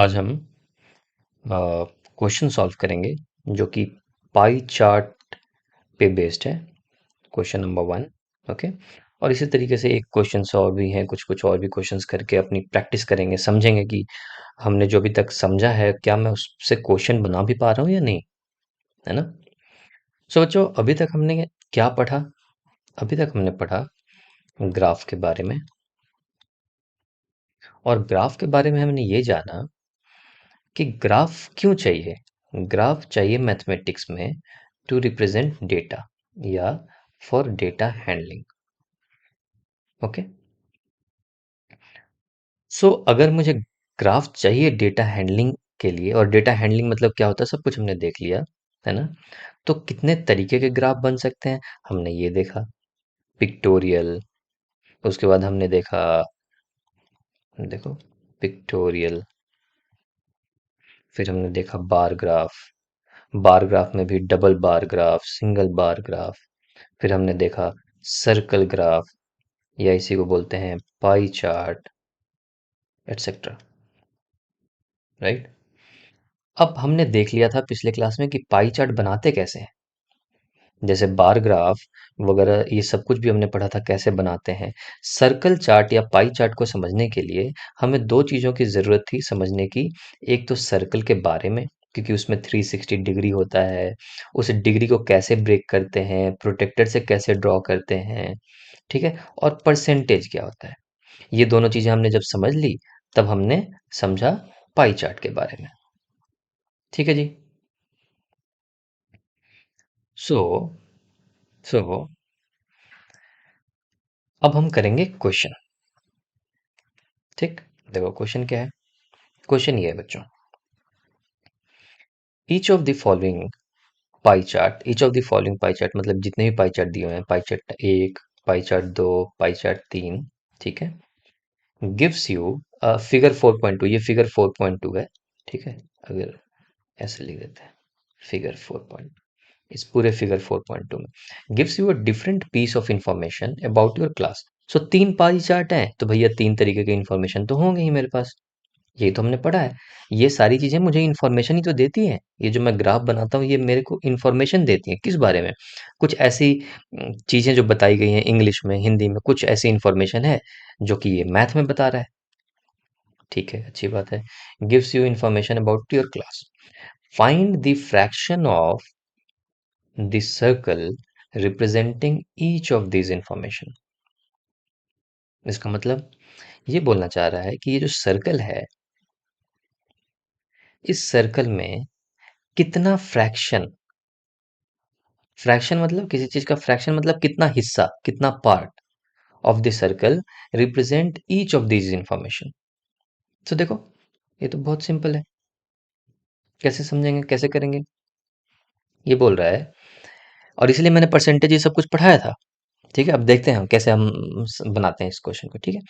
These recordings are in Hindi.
आज हम क्वेश्चन सॉल्व करेंगे जो कि पाई चार्ट पे बेस्ड है। Question number 1। ओके। और इसी तरीके से एक क्वेश्चन और भी हैं, कुछ कुछ और भी क्वेश्चंस करके अपनी प्रैक्टिस करेंगे, समझेंगे कि हमने जो अभी तक समझा है क्या मैं उससे क्वेश्चन बना भी पा रहा हूँ या नहीं, है ना। सो बच्चों, अभी तक हमने क्या पढ़ा? अभी तक हमने पढ़ा ग्राफ के बारे में। और ग्राफ के बारे में हमने ये जाना कि ग्राफ क्यों चाहिए। ग्राफ चाहिए मैथमेटिक्स में टू रिप्रेजेंट डेटा या फॉर डेटा हैंडलिंग। ओके। सो अगर मुझे ग्राफ चाहिए डेटा हैंडलिंग के लिए, और डेटा हैंडलिंग मतलब क्या होता है सब कुछ हमने देख लिया, है ना। तो कितने तरीके के ग्राफ बन सकते हैं हमने ये देखा। पिक्टोरियल, उसके बाद हमने देखा, देखो, पिक्टोरियल, फिर हमने देखा बार ग्राफ। बार ग्राफ में भी double bar graph, single bar graph. फिर हमने देखा सर्कल ग्राफ, या इसी को बोलते हैं पाई चार्ट, एटसेट्रा। राइट। अब हमने देख लिया था पिछले क्लास में कि पाई चार्ट बनाते कैसे हैं। जैसे बार ग्राफ वगैरह ये सब कुछ भी हमने पढ़ा था कैसे बनाते हैं। सर्कल चार्ट या पाई चार्ट को समझने के लिए हमें दो चीज़ों की ज़रूरत थी समझने की। एक तो सर्कल के बारे में, क्योंकि उसमें 360 डिग्री होता है। उस डिग्री को कैसे ब्रेक करते हैं, प्रोटेक्टर से कैसे ड्रॉ करते हैं, ठीक है। और परसेंटेज क्या होता है। ये दोनों चीज़ें हमने जब समझ ली, तब हमने समझा पाई चार्ट के बारे में। ठीक है जी। सो सो अब हम करेंगे क्वेश्चन। ठीक। देखो क्वेश्चन क्या है। क्वेश्चन ये है बच्चों, each of the following pie chart, each of the following pie chart मतलब जितने भी पाई चार्ट दिए हुए हैं, pie chart 1, pie chart 2, pie chart 3, ठीक है, गिव्स यू फिगर 4.2। ये फिगर 4.2 है, ठीक है। अगर ऐसे लिख देते हैं फिगर 4.2, इस पूरे फिगर 4.2 में gives you a different piece of information about your class. So तीन पाई चार्ट हैं तो भैया तीन तरीके के इंफॉर्मेशन तो होंगे ही मेरे पास। ये तो हमने पढ़ा है। ये सारी चीजें मुझे इन्फॉर्मेशन ही तो देती हैं। ये जो मैं ग्राफ बनाता हूँ ये मेरे को इन्फॉर्मेशन देती है किस बारे में। कुछ ऐसी चीजें जो बताई गई हैं इंग्लिश में, हिंदी में, कुछ ऐसी इन्फॉर्मेशन है जो कि ये मैथ में बता रहा है। ठीक है, अच्छी बात है। Gives you information about your class. Find the fraction of the circle representing each of this information. इसका मतलब ये बोलना चाह रहा है कि ये जो सर्कल है, इस सर्कल में कितना फ्रैक्शन, फ्रैक्शन मतलब किसी चीज का फ्रैक्शन मतलब कितना हिस्सा, कितना part of the circle represent each of this information. तो देखो ये तो बहुत सिंपल है। कैसे समझेंगे, कैसे करेंगे। ये बोल रहा है, और इसलिए मैंने परसेंटेज ये सब कुछ पढ़ाया था। ठीक है, अब देखते हैं हम कैसे हम बनाते हैं इस क्वेश्चन को। ठीक है,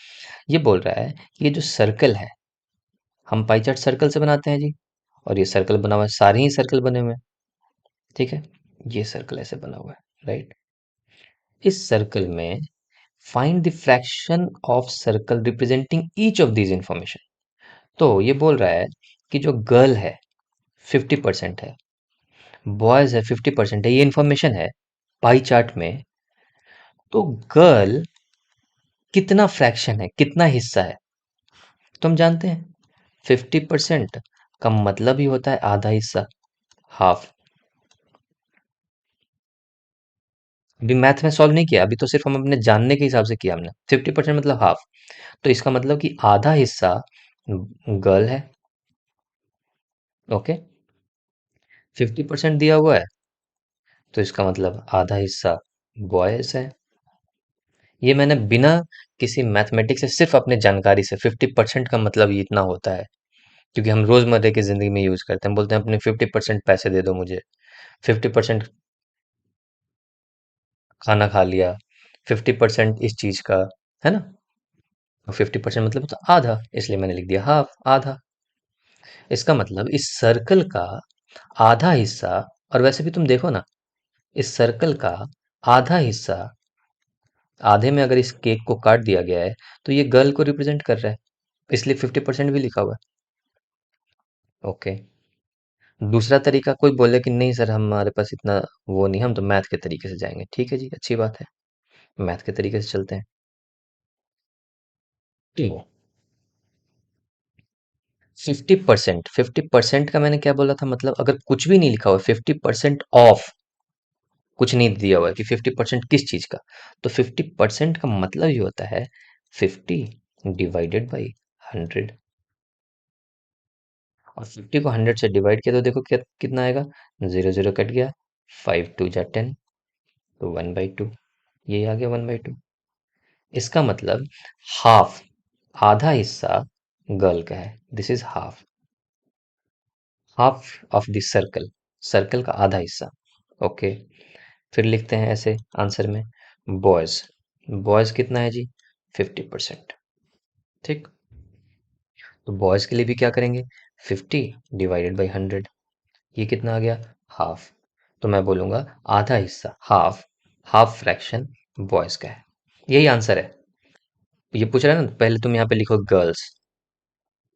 ये बोल रहा है कि ये जो सर्कल है, हम पाई चार्ट सर्कल से बनाते हैं जी। और ये सर्कल बना हुआ है, सारे ही सर्कल बने हुए हैं। ठीक है, ये सर्कल ऐसे बना हुआ है, राइट। इस सर्कल में find the fraction of circle representing each of this information. तो ये बोल रहा है कि जो गर्ल है 50% है, बॉयज है 50% है, ये इंफॉर्मेशन है पाई चार्ट में। तो गर्ल कितना फ्रैक्शन है, कितना हिस्सा है, तो हम जानते हैं 50% का मतलब ही होता है आधा हिस्सा, हाफ। अभी मैथ में सॉल्व नहीं किया, अभी तो सिर्फ हम अपने जानने के हिसाब से किया हमने। 50% मतलब हाफ, तो इसका मतलब कि आधा हिस्सा गर्ल है। ओके, 50% दिया हुआ है तो इसका मतलब आधा हिस्सा बॉयज है। ये मैंने बिना किसी मैथमेटिक्स से, सिर्फ अपने जानकारी से, 50% का मतलब ये इतना होता है क्योंकि हम रोजमर्रे की जिंदगी में यूज करते हैं। बोलते हैं अपने 50% पैसे दे दो मुझे, 50% खाना खा लिया, 50% इस चीज का, है ना। 50% मतलब तो आधा, इसलिए मैंने लिख दिया हाफ, आधा। इसका मतलब इस सर्कल का आधा हिस्सा, और वैसे भी तुम देखो ना, इस सर्कल का आधा हिस्सा, आधे में अगर इस केक को काट दिया गया है तो ये गर्ल को रिप्रेजेंट कर रहा है, इसलिए 50% भी लिखा हुआ है। ओके। दूसरा तरीका कोई बोले कि नहीं सर हमारे पास इतना वो नहीं, हम तो मैथ के तरीके से जाएंगे, ठीक है जी, अच्छी बात है, मैथ के तरीके से चलते हैं। ठीक है। 50% का मैंने क्या बोला था, मतलब अगर कुछ भी नहीं लिखा हुआ, 50% ऑफ, कुछ नहीं दिया हुआ है कि 50% किस चीज का, तो 50% का मतलब ये होता है 50 डिवाइडेड बाई 100। और 50 को 100 से डिवाइड किया तो देखो क्या कितना आएगा, जीरो जीरो कट गया, 5 2 जा 10, तो 1/2, ये आ गया 1/2। इसका मतलब हाफ, आधा हिस्सा गर्ल का है, this is half, half of the circle, circle का आधा हिस्सा। ओके। फिर लिखते हैं ऐसे आंसर में, बॉयज, बॉयज कितना है जी, 50%। ठीक। तो बॉयज के लिए भी क्या करेंगे, 50 डिवाइडेड बाई 100, ये कितना आ गया, हाफ। तो मैं बोलूंगा आधा हिस्सा, हाफ, हाफ फ्रैक्शन बॉयज का है, यही आंसर है। ये पूछ रहा है ना, पहले तुम यहाँ पे लिखो गर्ल्स,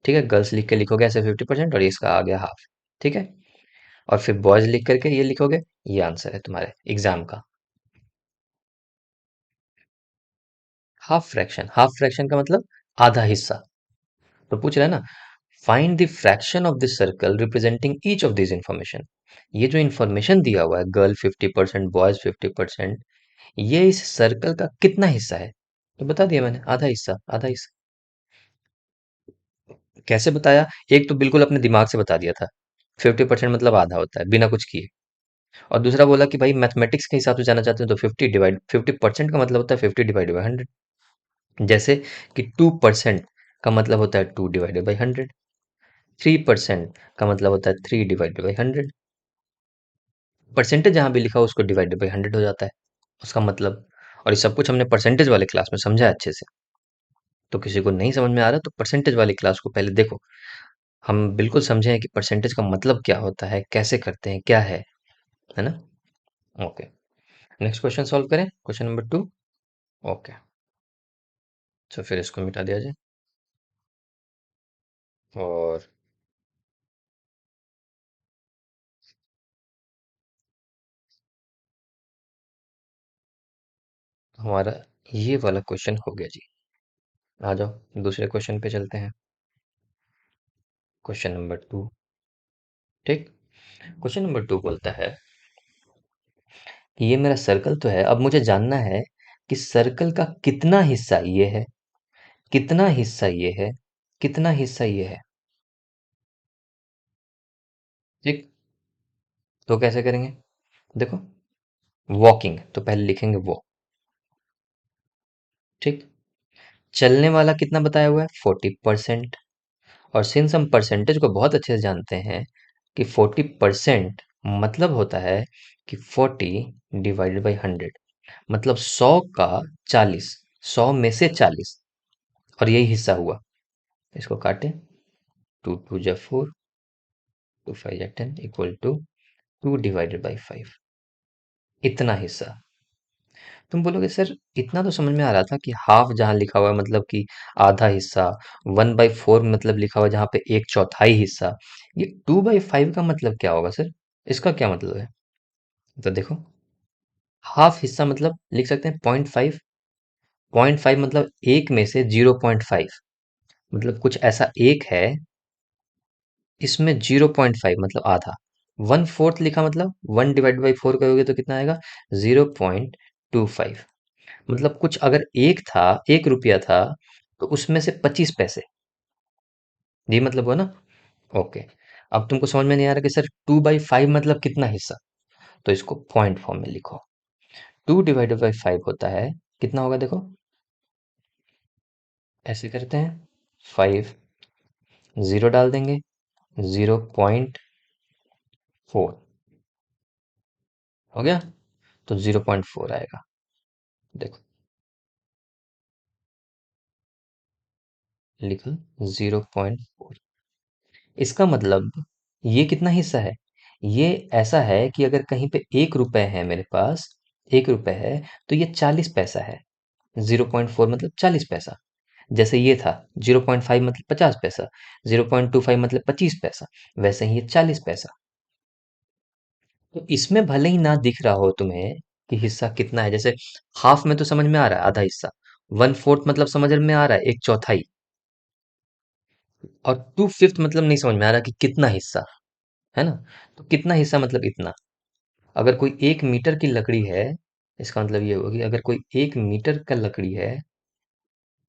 ठीक है, गर्ल्स लिख के लिखोगे ऐसे 50% और इसका आ गया हाफ, ठीक है। और फिर बॉयज लिख करके ये लिखोगे, ये आंसर है तुम्हारे एग्जाम का। हाफ फ्रैक्शन, हाफ फ्रैक्शन का मतलब आधा हिस्सा। तो पूछ रहा है ना, find the fraction of this circle representing each of this information. ये जो इंफॉर्मेशन दिया हुआ है, गर्ल 50%, बॉयज 50%, ये इस सर्कल का कितना हिस्सा है, तो बता दिया मैंने, आधा हिस्सा, आधा हिस्सा। कैसे बताया, एक तो बिल्कुल अपने दिमाग से बता दिया था, 50% मतलब आधा होता है बिना कुछ किए। और दूसरा बोला कि भाई मैथमेटिक्स के हिसाब से जाना चाहते हैं तो 50% का मतलब होता है 50 डिवाइडेड बाई 100। जैसे कि 2% का मतलब होता है 2 डिवाइडेड बाई 100, 3% का मतलब होता है 3 डिवाइडेड बाई 100। परसेंटेज जहाँ भी लिखा हो उसको डिवाइडेड बाई 100 हो जाता है उसका मतलब। और ये सब कुछ हमने परसेंटेज वाले क्लास में समझा है अच्छे से। तो किसी को नहीं समझ में आ रहा तो परसेंटेज वाली क्लास को पहले देखो, हम बिल्कुल समझे हैं कि परसेंटेज का मतलब क्या होता है, कैसे करते हैं, क्या है ना। ओके। नेक्स्ट क्वेश्चन सॉल्व करें, क्वेश्चन नंबर 2। ओके। तो फिर इसको मिटा दिया जाए, और हमारा ये वाला क्वेश्चन हो गया जी। आ जाओ दूसरे क्वेश्चन पे चलते हैं, क्वेश्चन नंबर 2। ठीक। क्वेश्चन नंबर 2 बोलता है कि ये मेरा सर्कल तो है, अब मुझे जानना है कि सर्कल का कितना हिस्सा ये है, कितना हिस्सा ये है, कितना हिस्सा ये है। ठीक। तो कैसे करेंगे, देखो, वॉकिंग तो पहले लिखेंगे वो, ठीक। चलने वाला कितना बताया हुआ है, 40%। और सिंस हम परसेंटेज को बहुत अच्छे से जानते हैं कि 40% मतलब होता है कि 40 डिवाइडेड बाई 100, मतलब 100 का 40, 100 में से 40, और यही हिस्सा हुआ। इसको काटें, 2 2 जा 4, 2 5 जा 10 इक्वल टू 2 डिवाइडेड बाई 5, इतना हिस्सा। तुम बोलोगे सर इतना तो समझ में आ रहा था कि हाफ जहाँ लिखा हुआ है मतलब कि आधा हिस्सा, 1/4 मतलब लिखा हुआ है जहाँ पे एक चौथाई हिस्सा, ये 2/5 का मतलब क्या होगा सर, इसका क्या मतलब है। तो देखो, हाफ हिस्सा मतलब लिख सकते हैं 0.5, 0.5 मतलब एक में से 0.5, मतलब कुछ ऐसा एक है, इसमें 0.5 मतलब आधा। 1/4 लिखा मतलब 1/4 करोगे तो कितना आएगा, 0.25, मतलब कुछ अगर एक था, 1 रुपया था, तो उसमें से 25 पैसे, ये मतलब हुआ ना। ओके। अब तुमको समझ में नहीं आ रहा कि सर 2/5 मतलब कितना हिस्सा, तो इसको पॉइंट फॉर्म में लिखो। 2 डिवाइडेड बाई 5 होता है, कितना होगा देखो, ऐसे करते हैं, 5, जीरो डाल देंगे, 0.4 हो गया, तो 0.4 आएगा। देखो, लिखो 0.4। इसका मतलब ये कितना हिस्सा है, ये ऐसा है कि अगर कहीं पे 1 रुपए है मेरे पास, 1 रुपए है, तो ये 40 पैसा है, 0.4 मतलब 40 पैसा। जैसे ये था 0.5 मतलब 50 पैसा, 0.25 मतलब 25 पैसा, वैसे ही ये 40 पैसा। तो इसमें भले ही ना दिख रहा हो तुम्हें कि हिस्सा कितना है, जैसे हाफ में तो समझ में आ रहा है आधा हिस्सा, 1/4 मतलब समझ में आ रहा है एक चौथाई, और 2/5 मतलब नहीं समझ में आ रहा कि कितना हिस्सा है ना। तो कितना हिस्सा मतलब इतना। अगर कोई 1 मीटर की लकड़ी है, इसका मतलब ये होगा कि अगर कोई 1 मीटर का लकड़ी है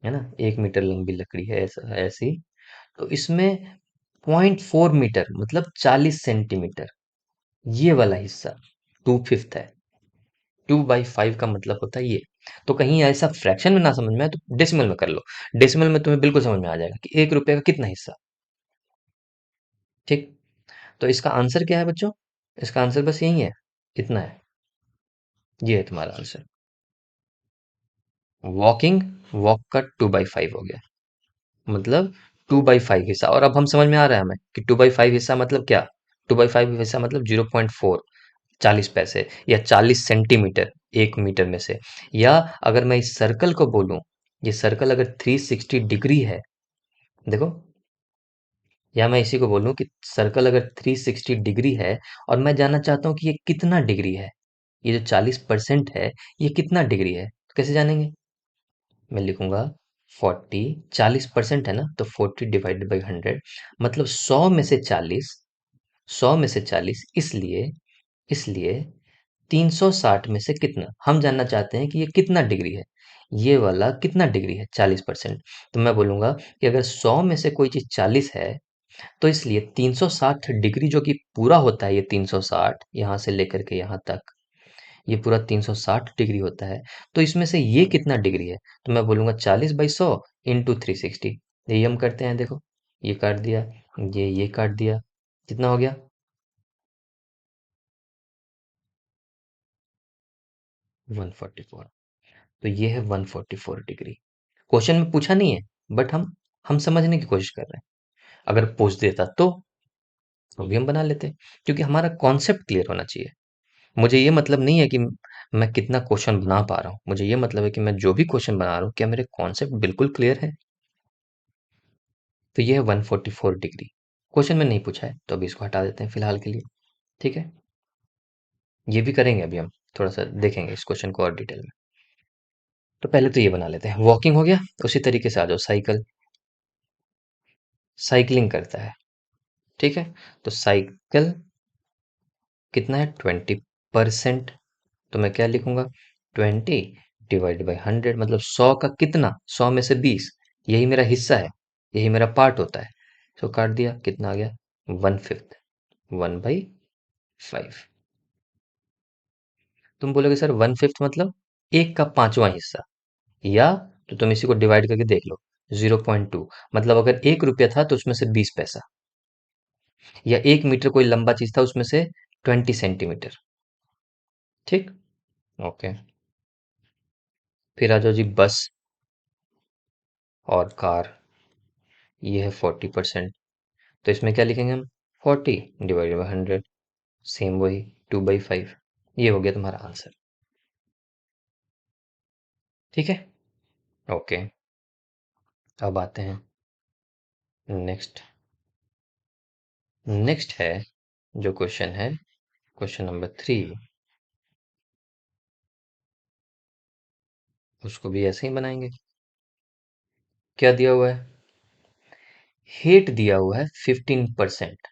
ना, 1 मीटर लंबी लकड़ी है ऐसी, तो इसमें 0.4 मीटर मतलब 40 सेंटीमीटर, ये वाला हिस्सा 2/5 है। 2/5 का मतलब होता है ये। तो कहीं ऐसा फ्रैक्शन में ना समझ में आए तो डेसिमल में कर लो। डेसिमल में तुम्हें बिल्कुल समझ में आ जाएगा कि 1 रुपए का कितना हिस्सा। ठीक। तो इसका आंसर क्या है बच्चों? इसका आंसर बस यही है, इतना है। ये है तुम्हारा आंसर। वॉकिंग, वॉक का 2/5 हो गया, मतलब 2/5 हिस्सा। और अब हम समझ में आ रहा है हमें कि 2/5 हिस्सा मतलब क्या। 2/5 हिस्सा मतलब 0.4, 40 पैसे, या 40 सेंटीमीटर 1 मीटर में से। या अगर मैं इस सर्कल को बोलूं, ये सर्कल अगर 360 डिग्री है, देखो, या मैं इसी को बोलूं कि सर्कल अगर 360 डिग्री है और मैं जानना चाहता हूं कि ये कितना डिग्री है, ये जो 40% है, ये कितना डिग्री है, तो कैसे जानेंगे? मैं लिखूंगा 40, 40% है ना, तो 40/100 मतलब 100 में से 40, इसलिए इसलिए 360 में से कितना, हम जानना चाहते हैं कि ये कितना डिग्री है, ये वाला कितना डिग्री है 40%। तो मैं बोलूंगा कि अगर 100 में से कोई चीज 40 है, तो इसलिए 360 डिग्री जो कि पूरा होता है, ये 360 यहाँ से लेकर के यहाँ तक, ये पूरा 360 डिग्री होता है। तो इसमें से ये कितना डिग्री है, तो मैं बोलूंगा 40/100 इंटू 360। यही हम करते हैं, देखो, ये काट दिया, ये काट दिया, कितना हो गया? 144। तो ये है 144 डिग्री। क्वेश्चन में पूछा नहीं है, बट हम समझने की कोशिश कर रहे हैं। अगर पूछ देता तो भी हम बना लेते, क्योंकि हमारा कॉन्सेप्ट क्लियर होना चाहिए। मुझे ये मतलब नहीं है कि मैं कितना क्वेश्चन बना पा रहा हूँ, मुझे ये मतलब है कि मैं जो भी क्वेश्चन बना रहा हूँ, क्या मेरे कॉन्सेप्ट बिल्कुल क्लियर है। तो ये है 144 डिग्री। क्वेश्चन में नहीं पूछा है, तो अभी इसको हटा देते हैं फिलहाल के लिए। ठीक है, ये भी करेंगे अभी हम, थोड़ा सा देखेंगे इस क्वेश्चन को और डिटेल में। तो पहले तो ये बना लेते हैं, वॉकिंग हो गया। उसी तरीके से आ जाओ, साइकिल, साइकिलिंग करता है। ठीक है, तो साइकिल कितना है, 20%। तो मैं क्या लिखूंगा, 20/100 मतलब 100 का कितना, 100 में से 20, यही मेरा हिस्सा है, यही मेरा पार्ट होता है। तो काट दिया, कितना आ गया, 1/5, 1/5। तुम बोलोगे सर 1/5 मतलब एक का पांचवा हिस्सा, या तो तुम इसी को डिवाइड करके देख लो, 0.2 मतलब अगर 1 रुपया था तो उसमें से 20 पैसा, या 1 मीटर कोई लंबा चीज था उसमें से 20 सेंटीमीटर। ठीक। ओके। फिर आ जाओ जी, बस और कार, ये है 40%। तो इसमें क्या लिखेंगे हम, 40/100, सेम वही 2/5। ये हो गया तुम्हारा आंसर। ठीक है। ओके। अब आते हैं नेक्स्ट। नेक्स्ट है जो क्वेश्चन है, क्वेश्चन नंबर 3, उसको भी ऐसे ही बनाएंगे। क्या दिया हुआ है, हेट दिया हुआ है 15%।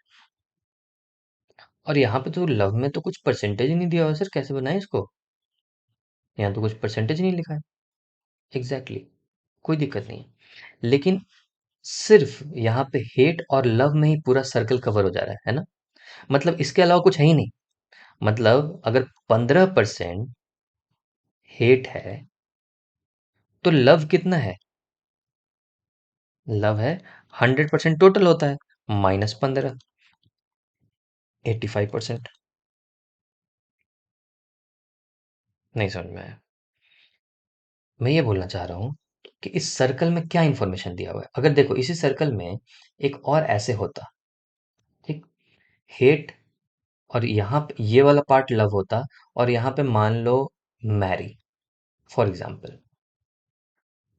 और यहाँ पे तो लव में तो कुछ परसेंटेज ही नहीं दिया हुआ है, सर कैसे बनाए इसको, यहाँ तो कुछ परसेंटेज नहीं लिखा है। एग्जैक्टली exactly, कोई दिक्कत नहीं है, लेकिन सिर्फ यहाँ पे हेट और लव में ही पूरा सर्कल कवर हो जा रहा है ना, मतलब इसके अलावा कुछ है ही नहीं। मतलब अगर 15% हेट है, तो लव कितना है, लव है 100% टोटल होता है, -15, 85%। नहीं समझ में आया। मैं ये बोलना चाह रहा हूँ कि इस सर्कल में क्या इंफॉर्मेशन दिया हुआ है। अगर देखो इसी सर्कल में एक और ऐसे होता, ठीक, हेट, और यहाँ पे ये वाला पार्ट लव होता, और यहाँ पे मान लो मैरी, फॉर एग्जाम्पल,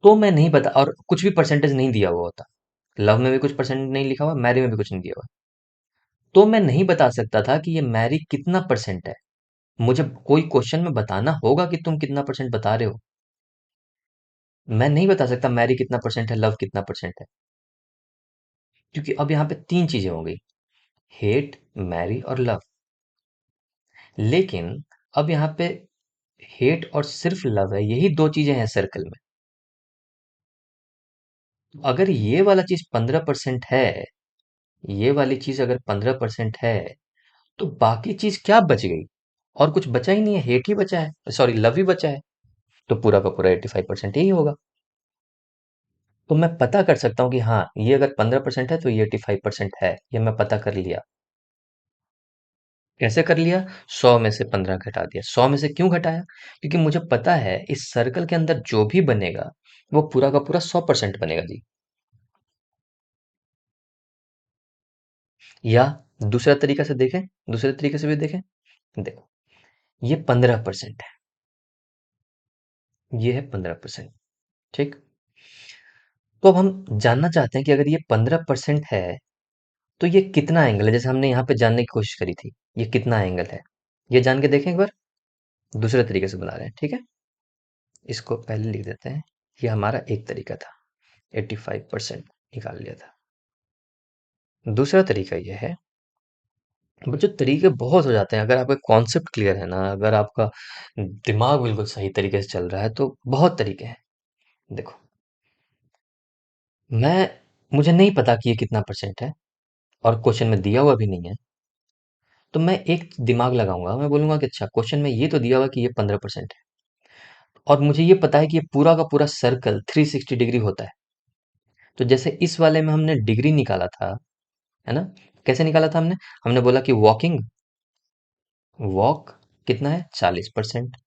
तो मैं नहीं बता, और कुछ भी परसेंटेज नहीं दिया हुआ होता, लव में भी कुछ परसेंट नहीं लिखा हुआ, मैरी में भी कुछ नहीं दिया हुआ, तो मैं नहीं बता सकता था कि ये मैरी कितना परसेंट है। मुझे कोई क्वेश्चन में बताना होगा कि तुम कितना परसेंट बता रहे हो। मैं नहीं बता सकता मैरी कितना परसेंट है, लव कितना परसेंट है, क्योंकि अब यहाँ पे तीन चीजें हो गई, हेट, मैरी और लव। लेकिन अब यहाँ पे हेट और सिर्फ लव है, यही दो चीजें हैं सर्कल में। अगर ये वाला चीज 15% है, ये वाली चीज अगर 15% है, तो बाकी चीज क्या बच गई? और कुछ बचा ही नहीं है, हेट ही बचा है, सॉरी लव ही बचा है। तो पूरा का पूरा 85% यही होगा। तो मैं पता कर सकता हूँ कि हाँ, ये अगर 15% है तो ये 85% है, ये मैं पता कर लिया। कैसे कर लिया? 100 में से 15 घटा दिया। 100 में से क्यों घटाया? क्योंकि मुझे पता है इस सर्कल के अंदर जो भी बनेगा वो पूरा का पूरा 100% बनेगा जी। या दूसरा तरीका से देखें, दूसरे तरीके से भी देखें। देखो, ये 15% है, ये है 15%। ठीक। तो अब हम जानना चाहते हैं कि अगर ये 15% है तो ये कितना एंगल है, जैसे हमने यहाँ पे जानने की कोशिश करी थी, ये कितना एंगल है, ये जान के देखें एक बार। दूसरे तरीके से बना रहे हैं, ठीक है। इसको पहले लिख देते हैं। ये हमारा एक तरीका था, 85% निकाल लिया था। दूसरा तरीका ये है, बच्चों तरीके बहुत हो जाते हैं, अगर आपका कॉन्सेप्ट क्लियर है ना, अगर आपका दिमाग बिल्कुल सही तरीके से चल रहा है तो बहुत तरीके हैं। देखो, मैं मुझे नहीं पता कि ये कितना परसेंट है, और क्वेश्चन में दिया हुआ भी नहीं है, तो मैं एक दिमाग लगाऊंगा, मैं बोलूंगा कि अच्छा क्वेश्चन में ये तो दिया हुआ कि ये 15% है, और मुझे ये पता है कि ये पूरा का पूरा सर्कल 360 डिग्री होता है। तो जैसे इस वाले में हमने डिग्री निकाला था, है ना? कैसे निकाला था हमने? हमने बोला कि वॉकिंग, वॉक कितना है? 40%।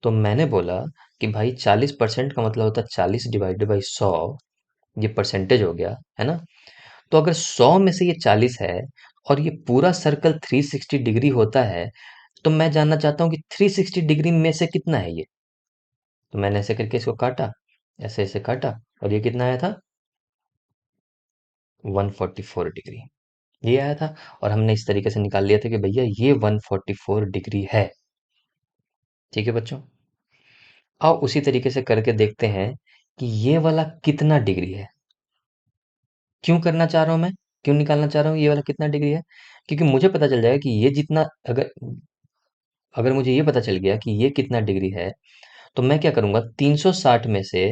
तो मैंने बोला कि भाई 40% का मतलब होता है 40/100, ये परसेंटेज हो गया, है ना? तो अगर 100 में से ये 40 है और ये पूरा सर्कल 360 डिग्री होता है, तो मैं जानना चाहता हूँ कि 360 डिग्री में से कितना है ये। तो मैंने ऐसे करके इसको काटा, ऐसे ऐसे काटा, और ये कितना आया था? 144 डिग्री, ये आया था। और हमने इस तरीके से निकाल लिया था कि भैया ये 144 डिग्री है। ठीक है बच्चों, आओ उसी तरीके से करके देखते हैं कि ये वाला कितना डिग्री है। क्यों करना चाह रहा हूं मैं, क्यों निकालना चाह रहा हूँ ये वाला कितना डिग्री है? क्योंकि मुझे पता चल जाएगा कि ये जितना, अगर अगर मुझे ये पता चल गया कि ये कितना डिग्री है, तो मैं क्या करूंगा, 360 में से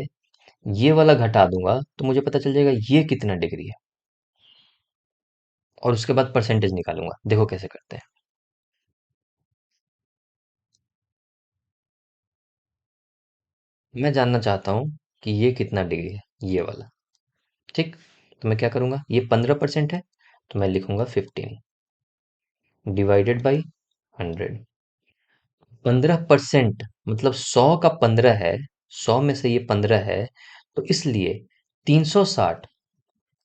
ये वाला घटा दूंगा, तो मुझे पता चल जाएगा ये कितना डिग्री है, और उसके बाद परसेंटेज निकालूंगा। देखो कैसे करते हैं। मैं जानना चाहता हूँ कि ये कितना डिग्री है, ये वाला। ठीक। तो मैं क्या करूंगा, ये 15% है, तो मैं लिखूंगा 15 डिवाइडेड बाई 100। 15% मतलब 100 का 15 है, 100 में से ये 15 है, तो इसलिए 360,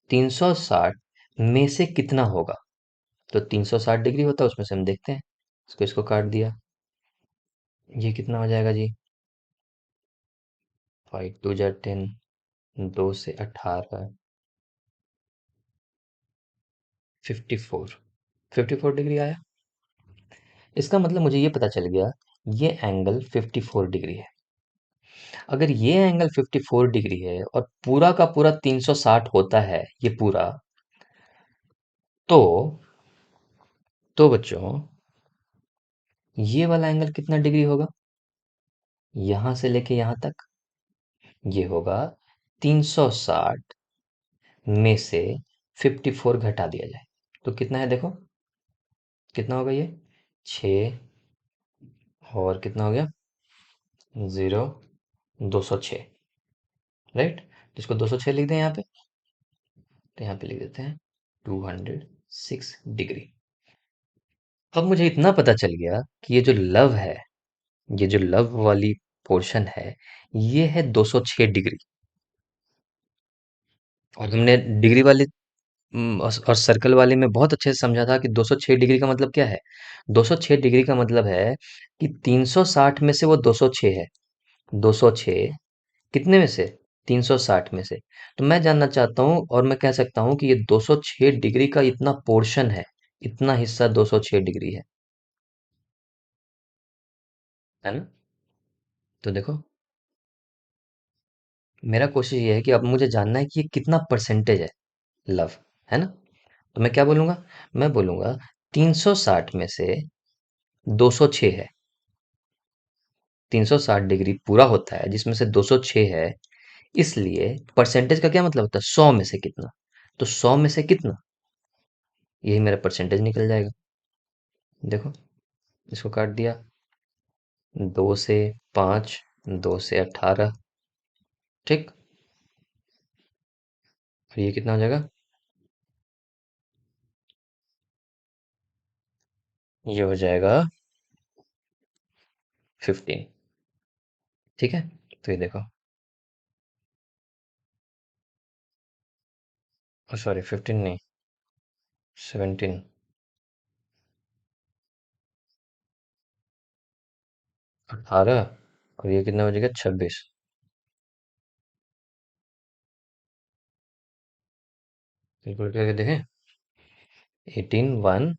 360 में से कितना होगा? तो 360 डिग्री होता है, उसमें से हम देखते हैं। इसको इसको काट दिया, ये कितना हो जाएगा जी? 5 2 10, 2 से 18, 54, 54 डिग्री आया। इसका मतलब मुझे ये पता चल गया, ये एंगल 54 डिग्री है। अगर ये एंगल 54 डिग्री है और पूरा का पूरा 360 होता है ये पूरा, तो बच्चों ये वाला एंगल कितना डिग्री होगा? यहां से लेके यहां तक ये होगा 360 में से 54 घटा दिया जाए तो कितना है देखो, कितना होगा ये? 6, और कितना हो गया? 0, 206, राइट। तो इसको 206 लिख दें यहाँ पे, तो यहाँ पे लिख देते हैं 206 डिग्री। अब मुझे इतना पता चल गया कि ये जो लव है, ये जो लव वाली पोर्शन है, ये है 206 डिग्री। और हमने डिग्री वाले और सर्कल वाले में बहुत अच्छे से समझा था कि 206 डिग्री का मतलब क्या है। 206 डिग्री का मतलब है कि 360 में से वो 206 है। 206 कितने में से? 360 में से। तो मैं जानना चाहता हूँ और मैं कह सकता हूँ कि ये 206 डिग्री का इतना पोर्शन है, इतना हिस्सा 206 डिग्री है ना? तो देखो, मेरा कोशिश ये है कि अब मुझे जानना है कि ये कितना परसेंटेज है लव, है ना? तो मैं क्या बोलूँगा? मैं बोलूँगा 360 में से 206 है। 360 डिग्री पूरा होता है जिसमें से 206 है, इसलिए परसेंटेज का क्या मतलब होता है? 100 में से कितना? तो 100 में से कितना? यही मेरा परसेंटेज निकल जाएगा। देखो, इसको काट दिया। 2 से 5, 2 से 18, ठीक? और ये कितना हो जाएगा? ये हो जाएगा 15। ठीक है? तो ये देखो, सॉरी 15 नहीं, 17, 18, और ये कितना बचेगा? 26। कैलकुलेट करके देखें। 18 1,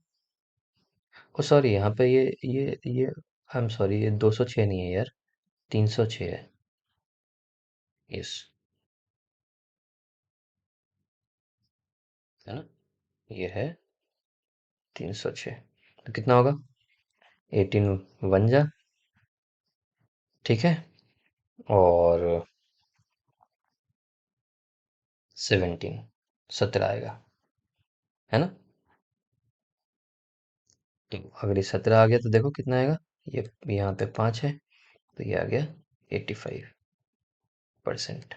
ओ सॉरी, यहाँ पे ये आई एम सॉरी, ये 206 नहीं है यार, 306 है। यस, है ना? ये है 306। तो कितना होगा? 18 वन जा, ठीक है, और 17, 17 आएगा, है ना? तो अगर ये 17 आ गया तो देखो कितना आएगा। ये यहाँ पे 5 है, तो ये आ गया 85%।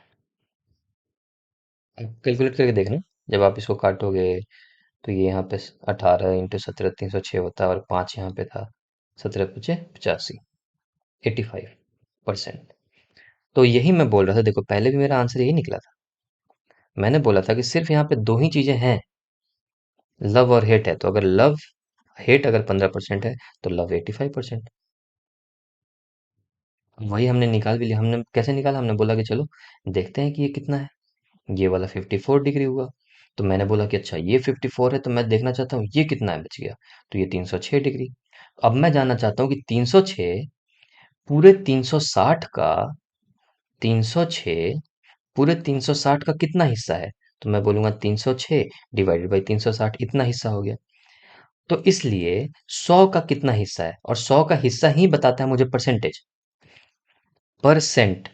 अब कैलकुलेट करके देखना, जब आप इसको काटोगे तो ये यहाँ पे 18 × 17 306 होता है, और 5 यहाँ पे था, 17 × 5 = 85, 85%। तो यही मैं बोल रहा था, देखो पहले भी मेरा आंसर यही निकला था। मैंने बोला था कि सिर्फ यहाँ पे दो ही चीजें हैं, लव और हेट है। तो अगर लव हेट अगर 15% है, तो लव 85%। वही हमने निकाल भी लिया। हमने कैसे निकाला? हमने बोला कि चलो देखते हैं कि ये कितना है। ये वाला 54 डिग्री हुआ। तो मैंने बोला कि अच्छा ये 54 है, तो मैं देखना चाहता हूँ ये कितना है, बच गया। तो ये 306 डिग्री। अब मैं जानना चाहता हूँ कि 306 पूरे 360 का, 306 पूरे 360 का कितना हिस्सा है? तो मैं बोलूंगा 306 डिवाइडेड बाई 360, इतना हिस्सा हो गया। तो इसलिए 100 का कितना हिस्सा है, और 100 का हिस्सा ही बताता है मुझे परसेंटेज। परसेंट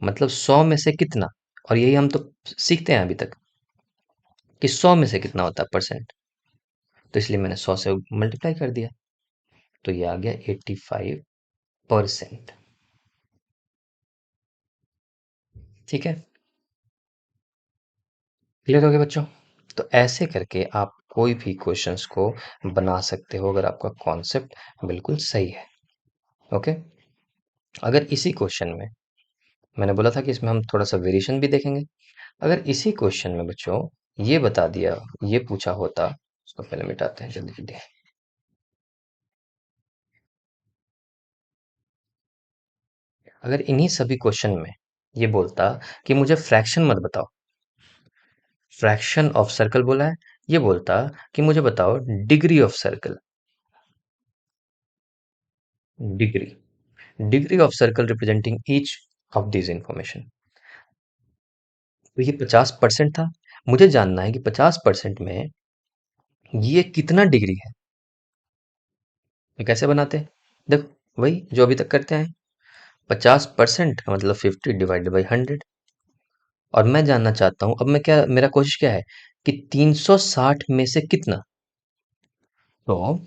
मतलब 100 में से कितना। और यही हम तो सीखते हैं अभी तक कि 100 में से कितना होता है परसेंट। तो इसलिए मैंने 100 से मल्टीप्लाई कर दिया, तो ये आ गया 85%। ठीक है, क्लियर हो गया बच्चों? तो ऐसे करके आप कोई भी क्वेश्चंस को बना सकते हो, अगर आपका कॉन्सेप्ट बिल्कुल सही है। ओके, अगर इसी क्वेश्चन में, मैंने बोला था कि इसमें हम थोड़ा सा वेरिएशन भी देखेंगे। अगर इसी क्वेश्चन में बच्चों ये बता दिया, ये पूछा होता, उसको पहले मिटाते हैं जल्दी जल्दी। अगर इन्हीं सभी क्वेश्चन में ये बोलता कि मुझे फ्रैक्शन मत बताओ, फ्रैक्शन ऑफ सर्कल बोला है, ये बोलता कि मुझे बताओ degree of circle, degree, degree of circle representing each of this information. तो ये 50% था। मुझे जानना है कि 50% में ये कितना डिग्री है। ये कैसे बनाते हैं? देखो वही जो अभी तक करते हैं। 50% का मतलब 50 डिवाइडेड बाई 100। और मैं जानना चाहता हूं, अब मैं क्या, मेरा कोशिश क्या है कि 360 में से कितना। तो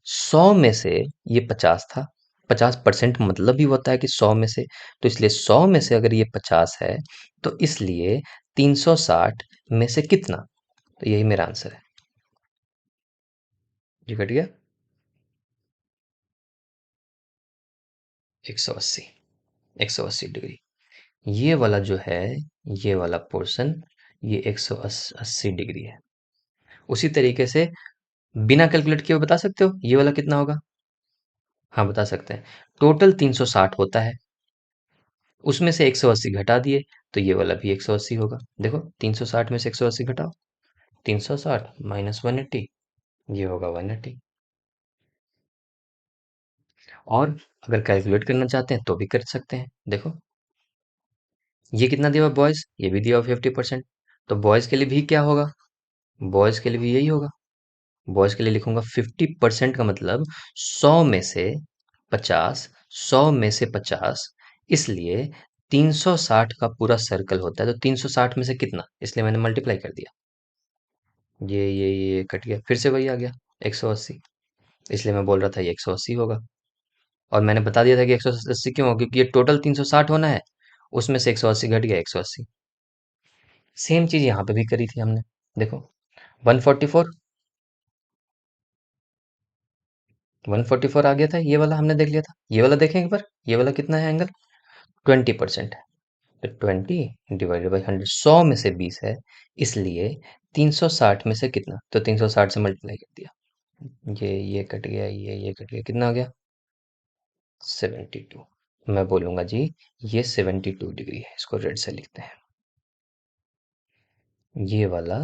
100 में से ये 50 था। 50% मतलब ही होता है कि 100 में से। तो इसलिए 100 में से अगर ये 50 है, तो इसलिए 360 में से कितना। तो यही मेरा आंसर है। ये कट गया 180, 180 डिग्री। ये वाला जो है, ये वाला पोर्शन, ये 180 डिग्री है। उसी तरीके से बिना कैलकुलेट किए हुए बता सकते हो ये वाला कितना होगा? हाँ, बता सकते हैं। टोटल 360 होता है, उसमें से 180 घटा दिए, तो ये वाला भी 180 होगा। देखो 360 में से 180 घटाओ, 360 माइनस 180, ये होगा 180। और अगर कैलकुलेट करना चाहते हैं तो भी कर सकते हैं। देखो ये कितना दिया हुआ बॉयज, ये भी दिया हुआ 50%, तो बॉयज के लिए भी क्या होगा, बॉयज के लिए भी यही होगा। बॉयज के लिए लिखूंगा 50% का मतलब 100 में से 50, 100 में से 50, इसलिए 360 का पूरा सर्कल होता है, तो 360 में से कितना, इसलिए मैंने मल्टीप्लाई कर दिया। ये कट गया, फिर से वही आ गया 180, इसलिए मैं बोल रहा था ये 180 होगा। और मैंने बता दिया था कि 180 क्यों होगा, क्योंकि ये टोटल 360 होना है, उसमें से 180 घट गया 180। सेम चीज यहाँ पे भी करी थी हमने। देखो 144, 144 आ गया था, ये वाला हमने देख लिया था। ये वाला देखें एक बार, ये वाला कितना है एंगल, 20% है। तो 20 डिवाइडेड बाई 100, 100 में से 20 है, इसलिए 360 में से कितना, तो 360 से मल्टीप्लाई कर दिया। ये कट गया, ये कट गया, कितना आ गया, 72। मैं बोलूंगा जी ये 72 डिग्री है, इसको रेड से लिखते हैं। ये वाला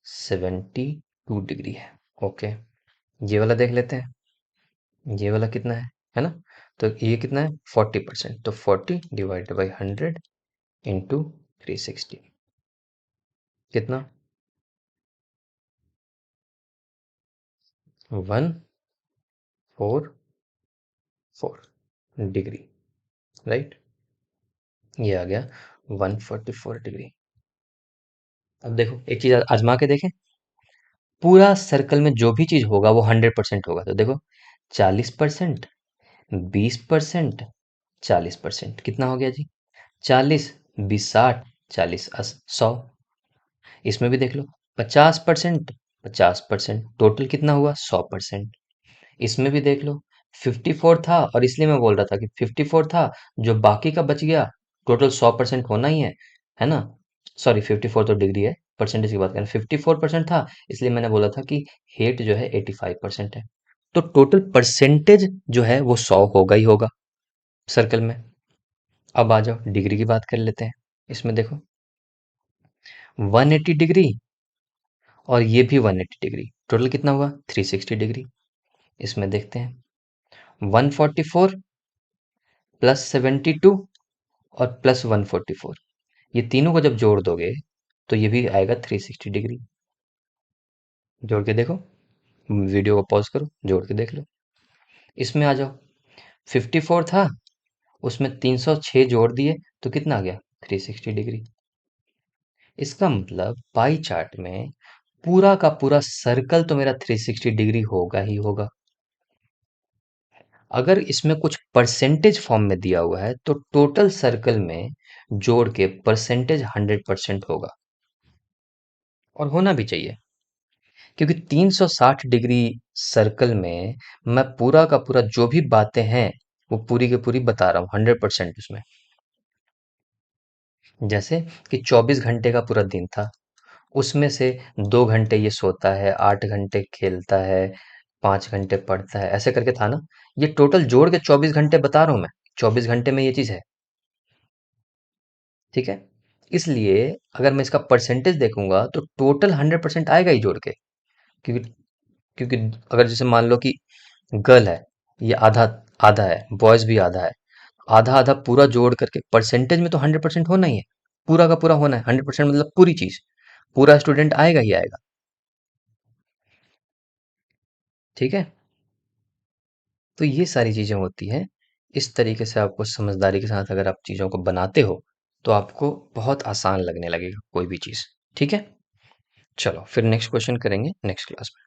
72 डिग्री है। ओके, ये वाला देख लेते हैं, ये वाला कितना है ना, तो ये कितना है 40%, तो 40 डिवाइडेड बाई 100 इंटू 360, कितना, 144 डिग्री, राइट। ये आ गया 144 डिग्री। अब देखो एक चीज आजमा के देखें, पूरा सर्कल में जो भी चीज होगा वो 100% होगा, तो देखो 40%, 20%, 40%, कितना हो गया जी, 40, 20, 60, 40, 100। इसमें भी देख लो 50%, 50%, टोटल कितना हुआ 100%। इसमें भी देख लो 54 था, और इसलिए मैं बोल रहा था कि 54 था, जो बाकी का बच गया, टोटल 100% होना ही है ना। सॉरी 54 तो डिग्री है, परसेंटेज की बात करें, 54% था, इसलिए मैंने बोला था कि हेट जो है 85% है। तो टोटल परसेंटेज जो है वो 100 होगा ही होगा सर्कल में। अब आ जाओ डिग्री की बात कर लेते हैं। इसमें देखो 180 डिग्री और ये भी 180 डिग्री, टोटल कितना हुआ 360 डिग्री। इसमें देखते हैं 144 प्लस 72 और प्लस 144, ये तीनों को जब जोड़ दोगे तो ये भी आएगा 360 डिग्री। जोड़ के देखो, वीडियो को पॉज करो, जोड़ के देख लो। इसमें आ जाओ 54 था, उसमें 306 जोड़ दिए, तो कितना आ गया 360 डिग्री। इसका मतलब पाई चार्ट में पूरा का पूरा सर्कल तो मेरा 360 डिग्री होगा ही होगा। अगर इसमें कुछ परसेंटेज फॉर्म में दिया हुआ है तो टोटल सर्कल में जोड़ के परसेंटेज 100% होगा, और होना भी चाहिए, क्योंकि 360 डिग्री सर्कल में मैं पूरा का पूरा जो भी बातें हैं वो पूरी की पूरी बता रहा हूँ 100% उसमें। जैसे कि 24 घंटे का पूरा दिन था, उसमें से 2 घंटे ये सोता है, 8 घंटे खेलता है, 5 घंटे पढ़ता है, ऐसे करके था ना। ये टोटल जोड़ के 24 घंटे बता रहा हूँ मैं, 24 घंटे में ये चीज है, ठीक है। इसलिए अगर मैं इसका परसेंटेज देखूंगा तो टोटल 100% आएगा ही जोड़ के, क्योंकि क्योंकि अगर जैसे मान लो कि गर्ल है, ये आधा आधा है, बॉयज भी आधा है, आधा आधा पूरा जोड़ करके परसेंटेज में तो 100% होना ही है, पूरा का पूरा होना है 100%, मतलब पूरी चीज, पूरा स्टूडेंट आएगा ही आएगा, ठीक है। तो ये सारी चीजें होती हैं। इस तरीके से आपको समझदारी के साथ अगर आप चीजों को बनाते हो तो आपको बहुत आसान लगने लगेगा कोई भी चीज, ठीक है। चलो फिर नेक्स्ट क्वेश्चन करेंगे नेक्स्ट क्लास में।